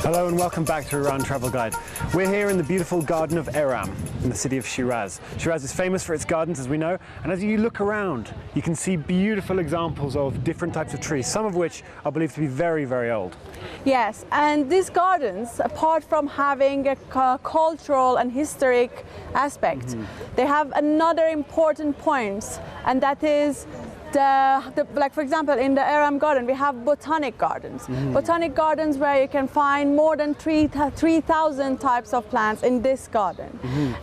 Hello and welcome back to Iran Travel Guide. We're here in the beautiful Garden of Eram in the city of Shiraz. Shiraz is famous for its gardens, as we know, and as you look around you can see beautiful examples of different types of trees, some of which are believed to be very, very old. Yes, and these gardens, apart from having a cultural and historic aspect, they have another important point, and that is like for example in the Eram Garden we have botanic gardens. Botanic gardens where you can find more than 3,000 types of plants in this garden.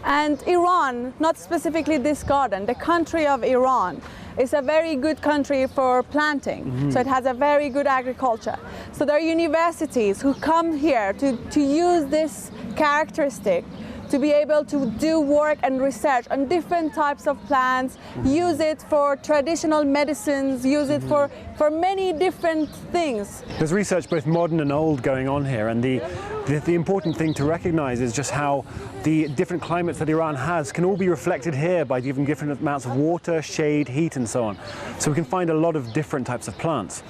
And Iran, not specifically this garden, the country of Iran is a very good country for planting. So it has a very good agriculture. So there are universities who come here to use this characteristic to be able to do work and research on different types of plants, use it for traditional medicines, use it for many different things. There's research both modern and old going on here, and the important thing to recognize is just how the different climates that Iran has can all be reflected here by giving different amounts of water, shade, heat and so on. So we can find a lot of different types of plants.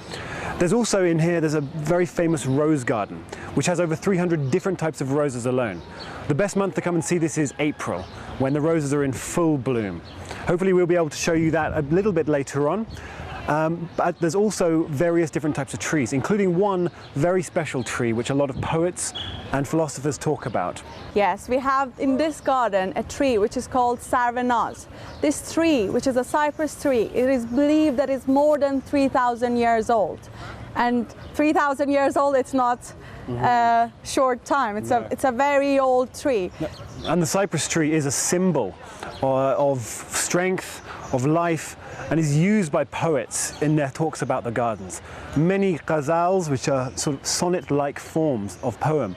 There's also in here, there's a very famous rose garden, which has over 300 different types of roses alone. The best month to come and see this is April, when the roses are in full bloom. Hopefully we'll be able to show you that a little bit later on. But there's also various different types of trees, including one very special tree which a lot of poets and philosophers talk about. Yes, we have in this garden a tree which is called Sarvanaz. This tree, which is a cypress tree, it is believed that it's more than 3,000 years old. And 3,000 years old, it's not a short time, it's a very old tree. And the cypress tree is a symbol of strength, of life, and is used by poets in their talks about the gardens. Many ghazals, which are sort of sonnet-like forms of poem,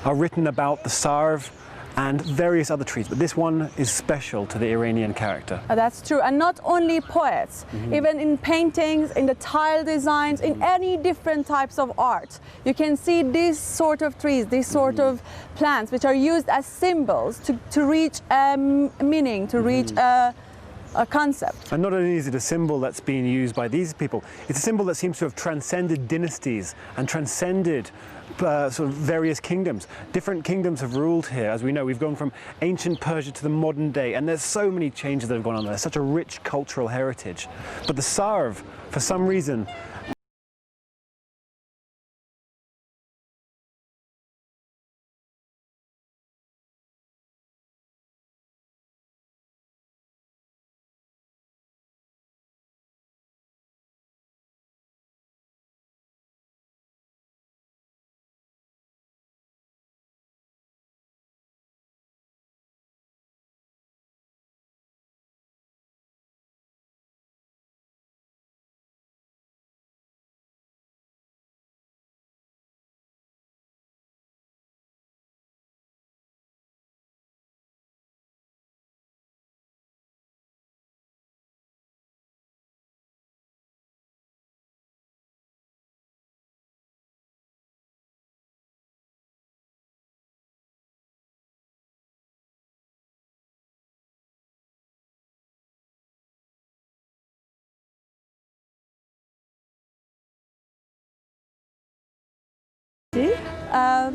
are written about the sarv and various other trees, but this one is special to the Iranian character. That's true, and not only poets, even in paintings, in the tile designs, in any different types of art, you can see these sort of trees, these sort of plants, which are used as symbols to reach a meaning, to reach a concept. And not only is it a symbol that's being used by these people, it's a symbol that seems to have transcended dynasties and transcended sort of various kingdoms. Different kingdoms have ruled here. As we know, we've gone from ancient Persia to the modern day, and there's so many changes that have gone on there. There's such a rich cultural heritage. But the sarv, for some reason,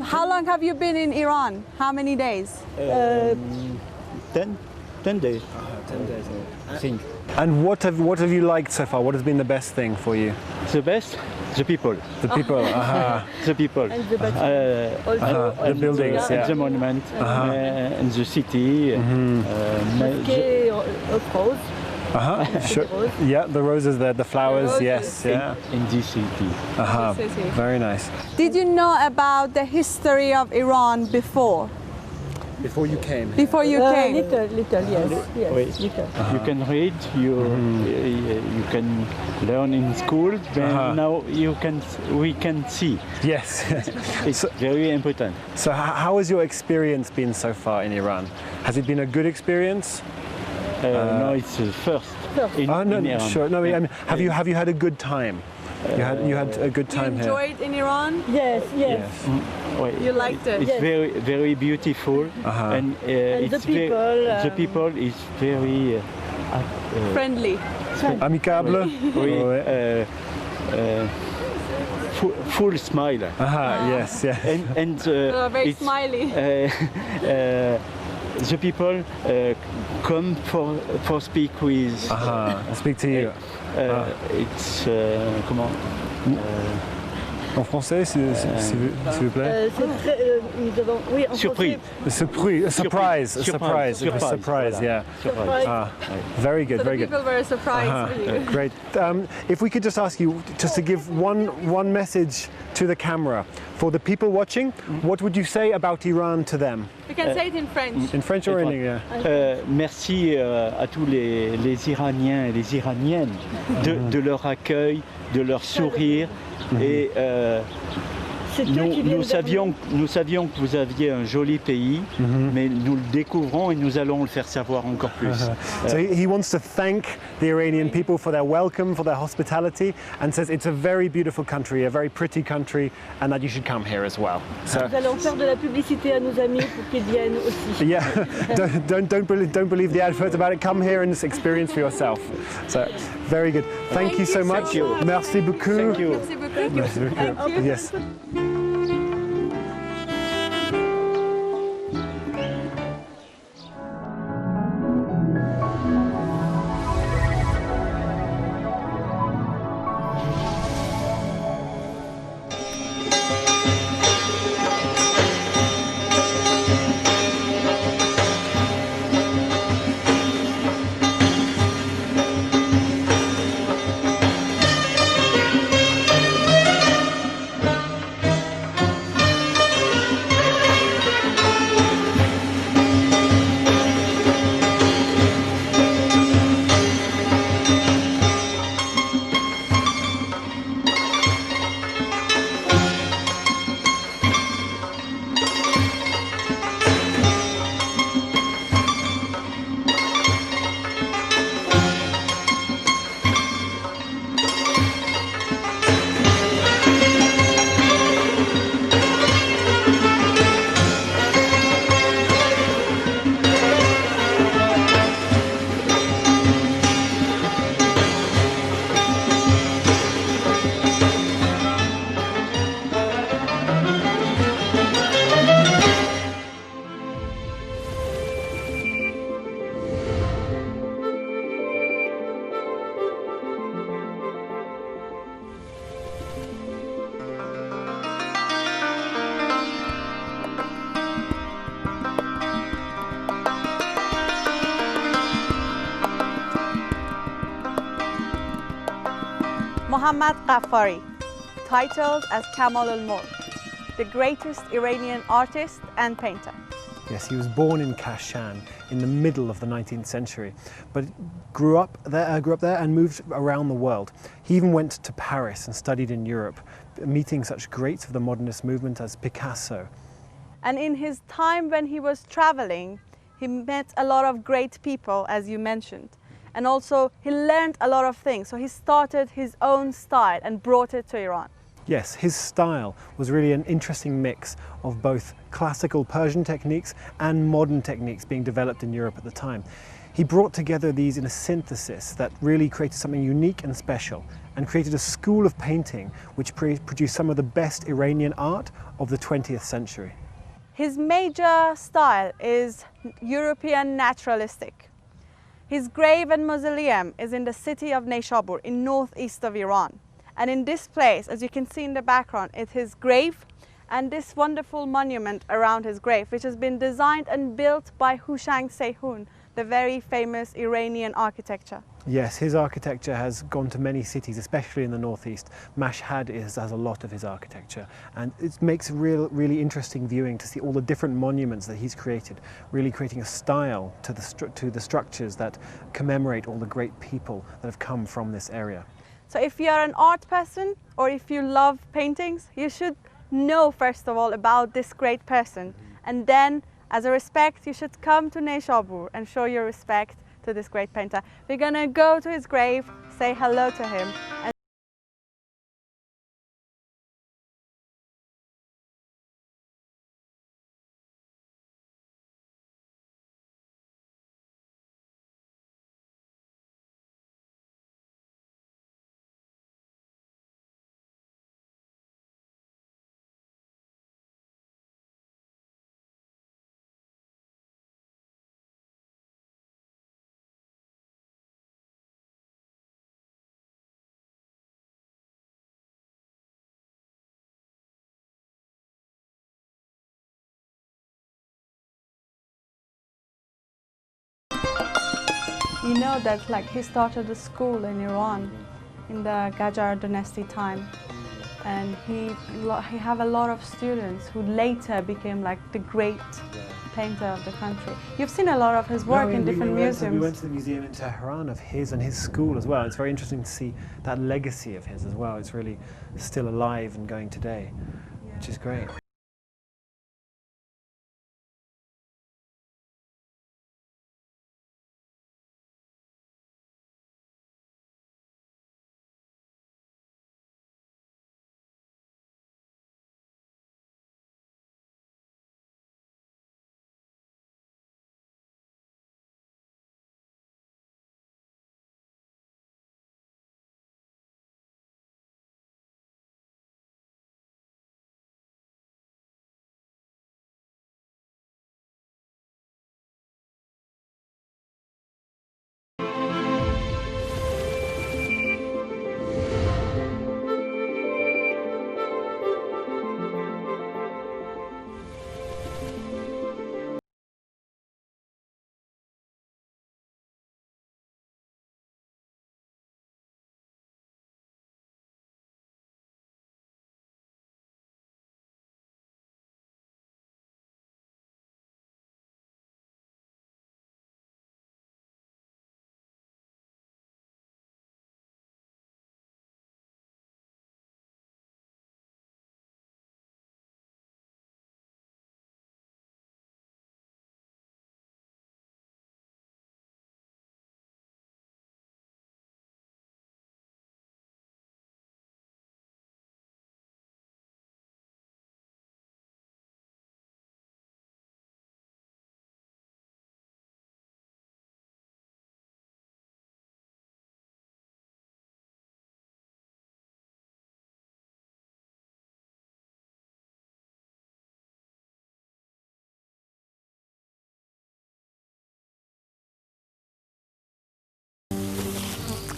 how long have you been in Iran? How many days? 10 days. 10 days. I think. And what have you liked so far? What has been the best thing for you? The best? The people. The people, The people. And the the buildings, and the monument, and the city. Mosque, of course. Sure. Yeah, the roses there, the flowers, roses. yes, yeah. In this city. Very nice. Did you know about the history of Iran before? Before you came? Before you came? Little, yes. Wait. Little. You can read, you can learn in school, but now we can see. Yes. It's very important. So how has your experience been so far in Iran? Has it been a good experience? No, it's the first. In Iran. Sure. No, I mean, have you had a good time? You had a good time here. You enjoyed in Iran? Yes. You liked it? It's very, very beautiful, and it's the people. The people is very Friendly. Amicable. oui, full smile. Yes, yeah. And very it's, smiley. The people come for speak with. Speak to you. It's comment? En français, s'il vous plaît. Nous avons, oui, en Surprise. Surprise, yeah. Surprise. Very good, So very the good. people were surprised for you. Great. If we could just ask you just to give one message to the camera for the people watching, what would you say about Iran to them? You can say it in French. In French or in English? Merci à tous les Iraniens et les Iraniennes de leur accueil, de leur sourire. Et nous savions que vous aviez un joli pays, mais nous le découvrons et nous allons le faire savoir encore plus. So he wants to thank the Iranian people for their welcome, for their hospitality, and says it's a very beautiful country, a very pretty country, and that you should come here as well. So, Nous allons faire de la publicité à nos amis pour qu'ils viennent aussi. yeah, don't believe the adverts about it. Come here and just experience for yourself. So, very good. Thank you so much. Merci beaucoup. Thank you. Merci beaucoup. Merci beaucoup. Thank you. Yes. Muhammad Ghaffari, titled as Kamal-ol-molk, the greatest Iranian artist and painter. Yes, he was born in Kashan in the middle of the 19th century, but grew up there and moved around the world. He even went to Paris and studied in Europe, meeting such greats of the modernist movement as Picasso. And in his time when he was traveling, he met a lot of great people, as you mentioned. And also he learned a lot of things. So he started his own style and brought it to Iran. Yes, his style was really an interesting mix of both classical Persian techniques and modern techniques being developed in Europe at the time. He brought together these in a synthesis that really created something unique and special, and created a school of painting which produced some of the best Iranian art of the 20th century. His major style is European naturalistic. His grave and mausoleum is in the city of Neyshabur in northeast of Iran. And in this place, as you can see in the background, is his grave and this wonderful monument around his grave, which has been designed and built by Hushang Seyhun, the very famous Iranian architecture. Yes, his architecture has gone to many cities, especially in the northeast. Mashhad has a lot of his architecture, and it makes really interesting viewing to see all the different monuments that he's created, really creating a style to the structures that commemorate all the great people that have come from this area. So if you're an art person or if you love paintings, you should know first of all about this great person, and then as a respect you should come to Neyshabur and show your respect to this great painter. We're gonna go to his grave, say hello to him, and You know that like he started a school in Iran in the Qajar dynasty time, and he have a lot of students who later became like the great painter of the country. You've seen a lot of his work in different museums. We went to the museum in Tehran of his and his school as well. It's very interesting to see that legacy of his as well. It's really still alive and going today, which is great.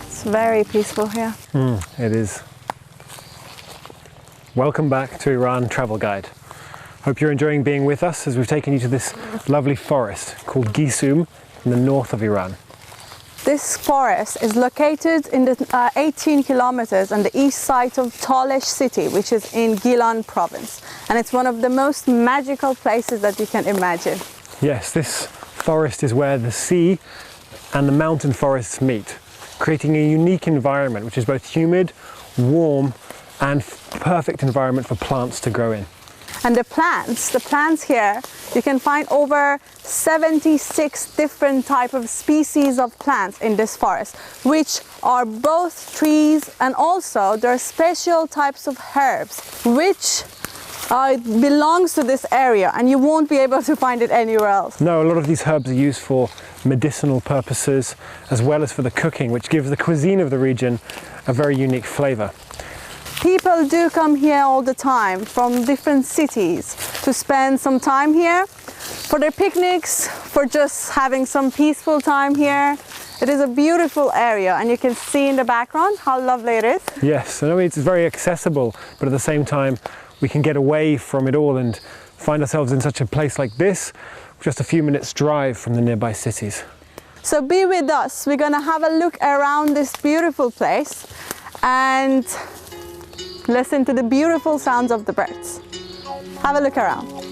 It's very peaceful here. It is. Welcome back to Iran Travel Guide. Hope you're enjoying being with us as we've taken you to this lovely forest called Gisom in the north of Iran. This forest is located in the 18 kilometers on the east side of Talesh city, which is in Gilan province. And it's one of the most magical places that you can imagine. Yes, this forest is where the sea and the mountain forests meet, creating a unique environment which is both humid, warm, and perfect environment for plants to grow in. And the plants here, you can find over 76 different types of species of plants in this forest, which are both trees and also there are special types of herbs, which belongs to this area and you won't be able to find it anywhere else. No, a lot of these herbs are used for medicinal purposes as well as for the cooking, which gives the cuisine of the region a very unique flavor. People do come here all the time from different cities to spend some time here for their picnics, for just having some peaceful time here. It is a beautiful area and you can see in the background how lovely it is. Yes, I mean, it's very accessible, but at the same time we can get away from it all and find ourselves in such a place like this, just a few minutes drive from the nearby cities. So be with us, we're gonna have a look around this beautiful place and listen to the beautiful sounds of the birds. Have a look around.